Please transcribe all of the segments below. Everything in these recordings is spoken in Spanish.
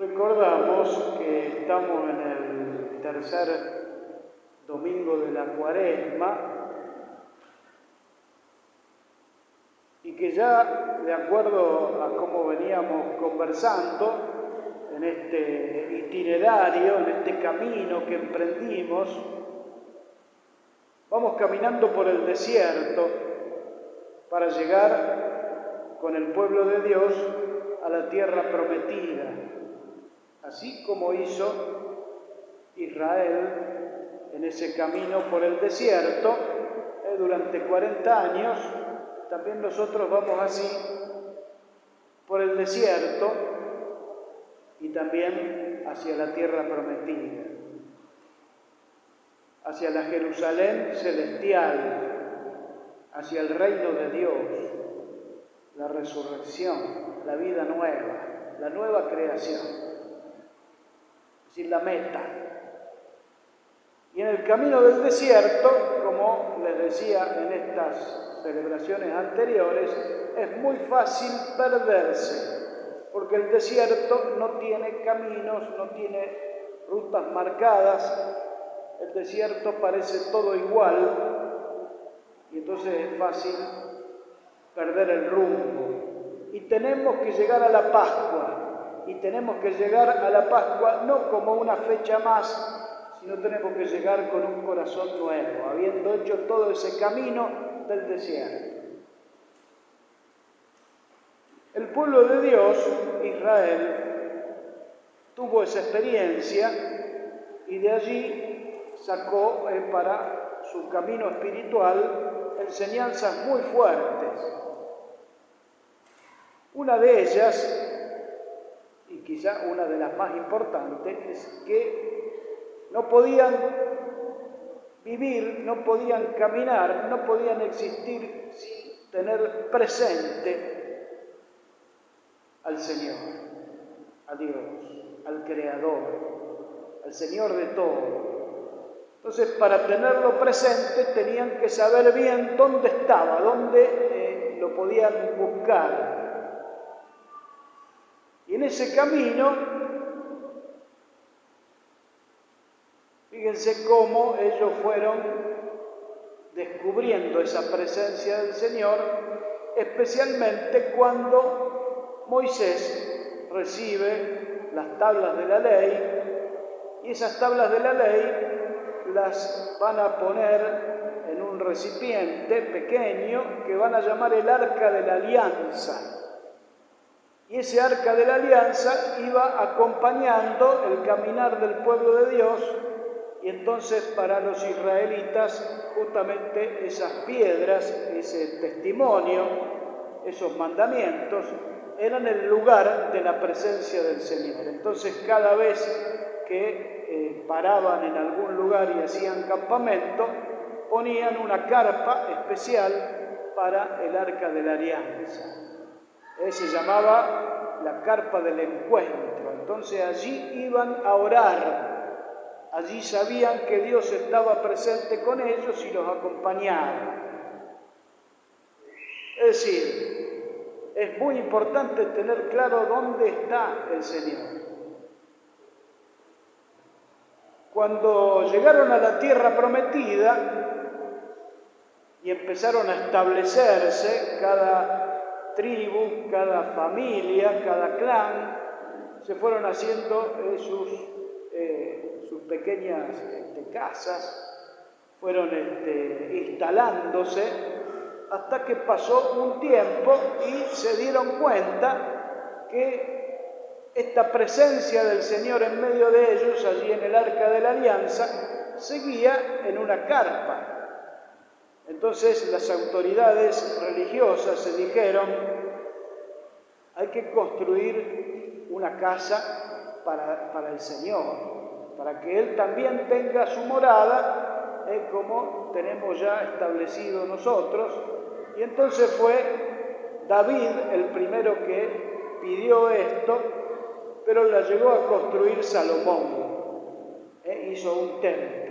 Recordamos que estamos en el tercer domingo de la Cuaresma y que ya, de acuerdo a cómo veníamos conversando en este itinerario, en este camino que emprendimos, vamos caminando por el desierto para llegar con el pueblo de Dios a la tierra prometida, así como hizo Israel en ese camino por el desierto durante 40 años. También nosotros vamos así por el desierto y también hacia la tierra prometida, hacia la Jerusalén celestial, hacia el reino de Dios, la resurrección, la vida nueva, la nueva creación. Es decir, la meta. Y en el camino del desierto, como les decía en estas celebraciones anteriores, es muy fácil perderse, porque el desierto no tiene caminos, no tiene rutas marcadas, el desierto parece todo igual, y entonces es fácil perder el rumbo. Y tenemos que llegar a la Pascua. Y tenemos que llegar a la Pascua no como una fecha más, sino tenemos que llegar con un corazón nuevo, habiendo hecho todo ese camino del desierto. El pueblo de Dios, Israel, tuvo esa experiencia y de allí sacó para su camino espiritual enseñanzas muy fuertes. Una de ellas, y quizá una de las más importantes, es que no podían vivir, no podían caminar, no podían existir sin tener presente al Señor, a Dios, al Creador, al Señor de todo. Entonces, para tenerlo presente tenían que saber bien dónde estaba, dónde lo podían buscar. Y en ese camino, fíjense cómo ellos fueron descubriendo esa presencia del Señor, especialmente cuando Moisés recibe las tablas de la ley, y esas tablas de la ley las van a poner en un recipiente pequeño que van a llamar el Arca de la Alianza. Y ese Arca de la Alianza iba acompañando el caminar del pueblo de Dios, y entonces para los israelitas justamente esas piedras, ese testimonio, esos mandamientos, eran el lugar de la presencia del Señor. Entonces cada vez que paraban en algún lugar y hacían campamento, ponían una carpa especial para el Arca de la Alianza. Se llamaba la carpa del encuentro. Entonces allí iban a orar, allí sabían que Dios estaba presente con ellos y los acompañaba. Es decir, es muy importante tener claro dónde está el Señor. Cuando llegaron a la tierra prometida y empezaron a establecerse cada tribu, cada familia, cada clan, se fueron haciendo sus pequeñas casas, fueron instalándose, hasta que pasó un tiempo y se dieron cuenta que esta presencia del Señor en medio de ellos, allí en el Arca de la Alianza, seguía en una carpa. Entonces las autoridades religiosas se dijeron: hay que construir una casa para el Señor, para que Él también tenga su morada, como tenemos ya establecido nosotros. Y entonces fue David el primero que pidió esto, pero la llegó a construir Salomón. Hizo un templo.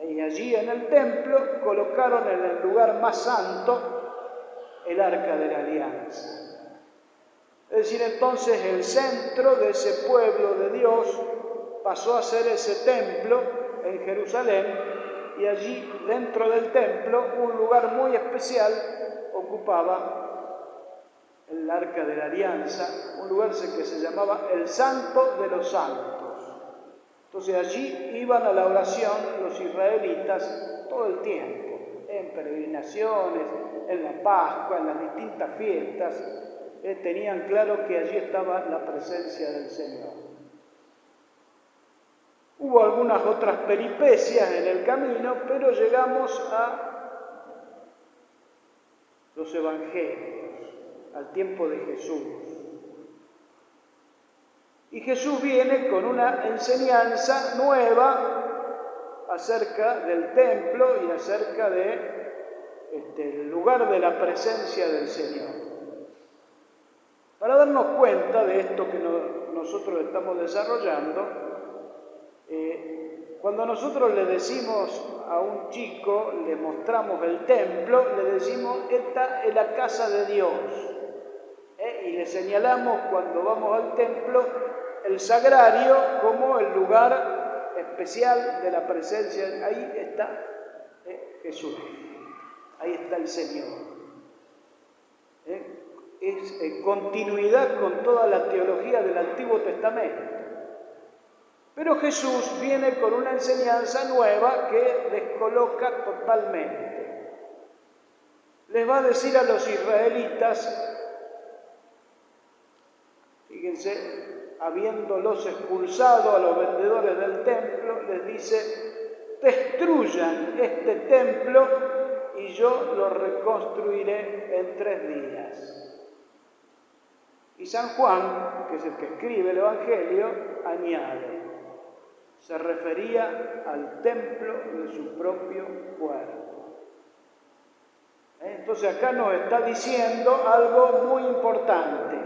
Y allí en el templo colocaron en el lugar más santo el Arca de la Alianza. Es decir, entonces el centro de ese pueblo de Dios pasó a ser ese templo en Jerusalén, y allí dentro del templo un lugar muy especial ocupaba el Arca de la Alianza, un lugar que se llamaba el Santo de los Santos. Entonces allí iban a la oración los israelitas todo el tiempo, en peregrinaciones, en la Pascua, en las distintas fiestas. Tenían claro que allí estaba la presencia del Señor. Hubo algunas otras peripecias en el camino, pero llegamos a los evangelios, al tiempo de Jesús. Y Jesús viene con una enseñanza nueva acerca del templo y acerca del lugar de la presencia del Señor. Para darnos cuenta de esto que nosotros estamos desarrollando, cuando nosotros le decimos a un chico, le mostramos el templo, le decimos, esta es la casa de Dios. Y le señalamos cuando vamos al templo el sagrario como el lugar especial de la presencia. Ahí está Jesús, ahí está el Señor. Es continuidad con toda la teología del Antiguo Testamento. Pero Jesús viene con una enseñanza nueva que descoloca totalmente. Les va a decir a los israelitas, fíjense, habiéndolos expulsado a los vendedores del templo, les dice, destruyan este templo y yo lo reconstruiré en 3 días. Y San Juan, que es el que escribe el Evangelio, añade, se refería al templo de su propio cuerpo. Entonces acá nos está diciendo algo muy importante.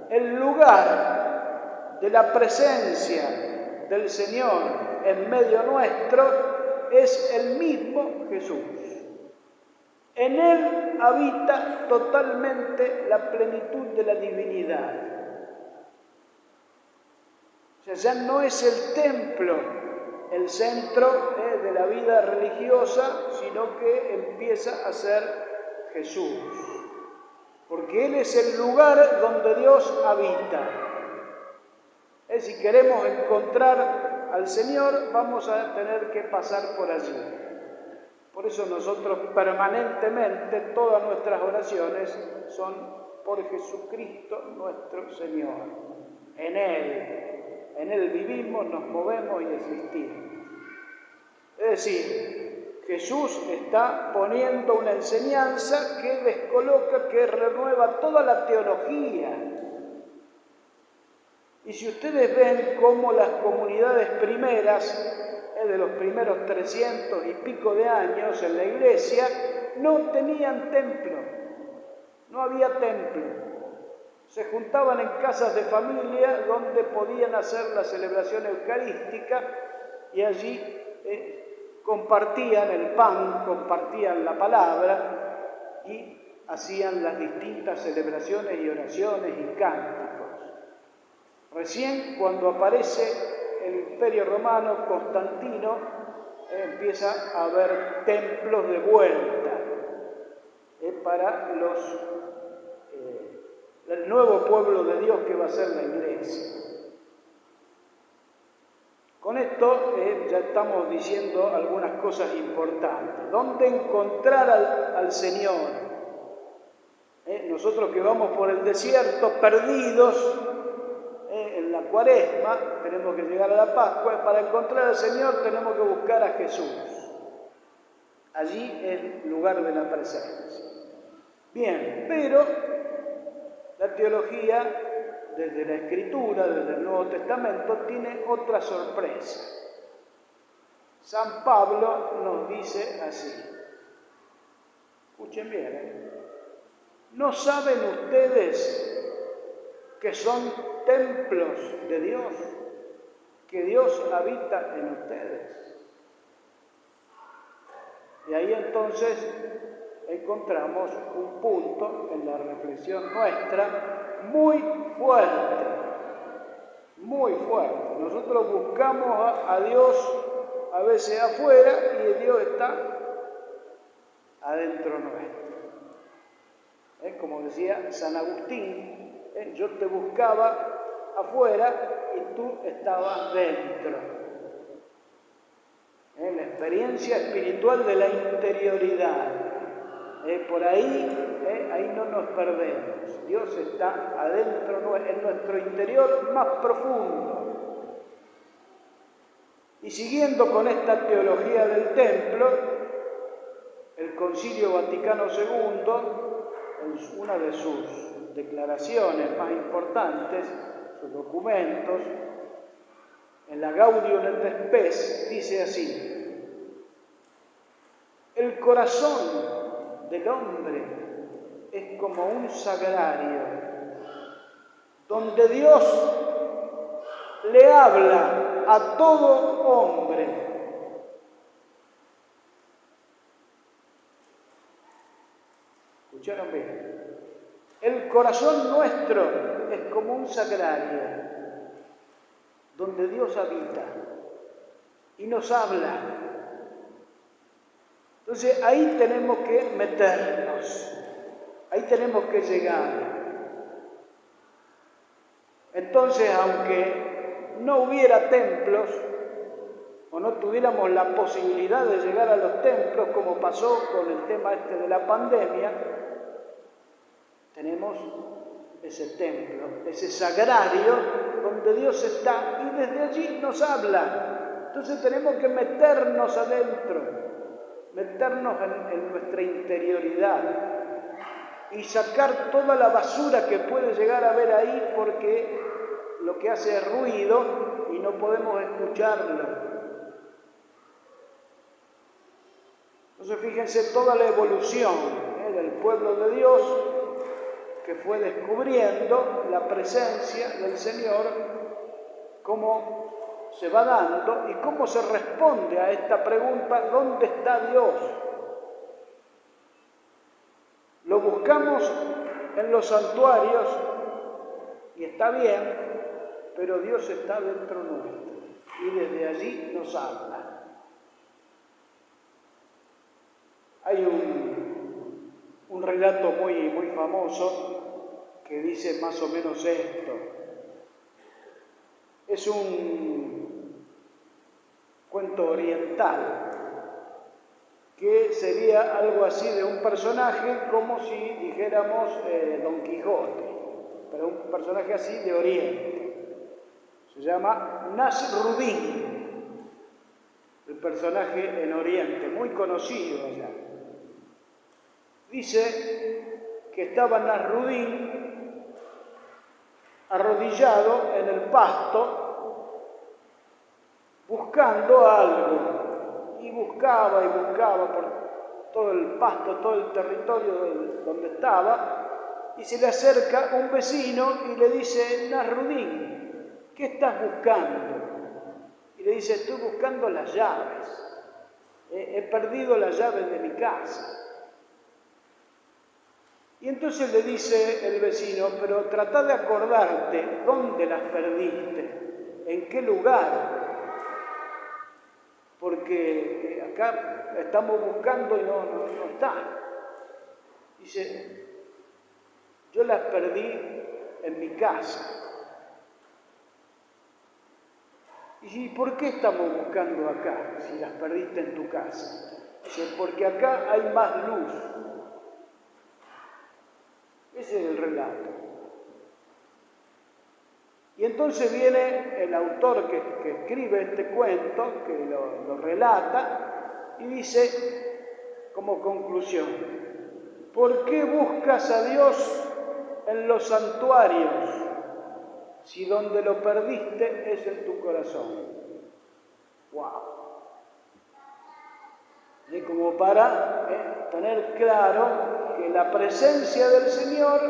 El lugar de la presencia del Señor en medio nuestro es el mismo Jesús. En Él habita totalmente la plenitud de la divinidad. O sea, ya no es el templo el centro de la vida religiosa, sino que empieza a ser Jesús. Porque Él es el lugar donde Dios habita. Si queremos encontrar al Señor, vamos a tener que pasar por allí. Por eso nosotros permanentemente, todas nuestras oraciones son por Jesucristo nuestro Señor. En Él vivimos, nos movemos y existimos. Es decir, Jesús está poniendo una enseñanza que descoloca, que renueva toda la teología. Y si ustedes ven cómo las comunidades primeras, de los primeros 300 y pico de años en la iglesia, no tenían templo, no había templo. Se juntaban en casas de familia donde podían hacer la celebración eucarística y allí compartían el pan, compartían la palabra y hacían las distintas celebraciones y oraciones y cánticos. Recién cuando aparece el Imperio Romano, Constantino, empieza a haber templos de vuelta para el nuevo pueblo de Dios que va a ser la Iglesia. Con esto ya estamos diciendo algunas cosas importantes. ¿Dónde encontrar al Señor? Nosotros que vamos por el desierto perdidos, en la Cuaresma tenemos que llegar a la Pascua. Para encontrar al Señor tenemos que buscar a Jesús. Allí es el lugar de la presencia. Bien, pero la teología, desde la Escritura, desde el Nuevo Testamento, tiene otra sorpresa. San Pablo nos dice así. Escuchen bien, ¿no saben ustedes que son templos de Dios, que Dios habita en ustedes? Y ahí entonces encontramos un punto en la reflexión nuestra muy fuerte, muy fuerte. Nosotros buscamos a Dios a veces afuera y Dios está adentro nuestro. Como decía San Agustín, yo te buscaba afuera y tú estabas dentro. La experiencia espiritual de la interioridad. Por ahí no nos perdemos. Dios está adentro, en nuestro interior más profundo. Y siguiendo con esta teología del templo, el Concilio Vaticano II, en una de sus declaraciones más importantes, sus documentos, en la Gaudium et Spes, dice así: el corazón del hombre es como un sagrario, donde Dios le habla a todo hombre. ¿Escucharon bien? El corazón nuestro es como un sagrario, donde Dios habita y nos habla. Entonces ahí tenemos que meternos, ahí tenemos que llegar. Entonces, aunque no hubiera templos o no tuviéramos la posibilidad de llegar a los templos, como pasó con el tema de la pandemia, tenemos ese templo, ese sagrario donde Dios está y desde allí nos habla. Entonces tenemos que meternos adentro, meternos en nuestra interioridad y sacar toda la basura que puede llegar a haber ahí, porque lo que hace es ruido y no podemos escucharlo. Entonces fíjense toda la evolución del pueblo de Dios, que fue descubriendo la presencia del Señor, cómo se va dando y cómo se responde a esta pregunta: ¿dónde está Dios? Lo buscamos en los santuarios y está bien, pero Dios está dentro nuestro y desde allí nos habla. Hay un relato muy famoso que dice más o menos esto. Es un cuento oriental que sería algo así de un personaje, como si dijéramos Don Quijote, pero un personaje así de Oriente. Se llama Nasruddin, el personaje en Oriente, muy conocido allá. Dice que estaba Nasruddin arrodillado en el pasto buscando algo, y buscaba por todo el pasto, todo el territorio donde estaba, y se le acerca un vecino y le dice: Nasruddin, ¿qué estás buscando? Y le dice: estoy buscando las llaves, he perdido las llaves de mi casa. Y entonces le dice el vecino: pero trata de acordarte dónde las perdiste, en qué lugar, porque acá estamos buscando y no están. Dice: yo las perdí en mi casa. Y ¿por qué estamos buscando acá si las perdiste en tu casa? Dice: porque acá hay más luz. Ese es el relato. Y entonces viene el autor que escribe este cuento, que lo relata, y dice como conclusión: ¿por qué buscas a Dios en los santuarios si donde lo perdiste es en tu corazón? ¡Wow! Y como para tener claro que la presencia del Señor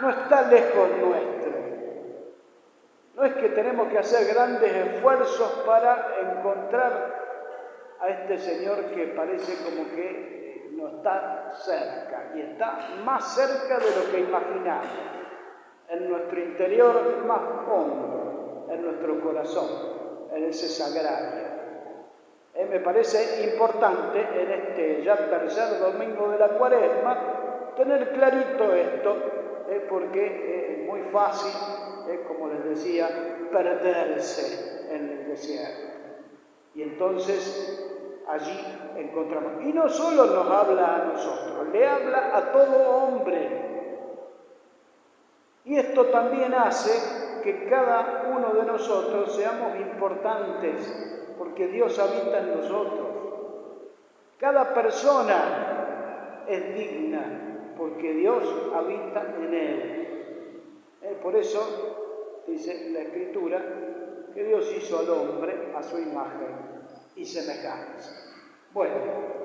no está lejos nuestro. No es que tenemos que hacer grandes esfuerzos para encontrar a este Señor que parece como que no está cerca, y está más cerca de lo que imaginamos, en nuestro interior más hondo, en nuestro corazón, en ese sagrario. Me parece importante en este ya tercer domingo de la Cuaresma tener clarito esto, porque es muy fácil, como les decía, perderse en el desierto. Y entonces allí encontramos. Y no solo nos habla a nosotros, le habla a todo hombre. Y esto también hace que cada uno de nosotros seamos importantes, porque Dios habita en nosotros. Cada persona es digna, porque Dios habita en él. Por eso dice la Escritura que Dios hizo al hombre a su imagen y semejanza. Bueno,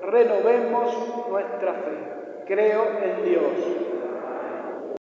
renovemos nuestra fe. Creo en Dios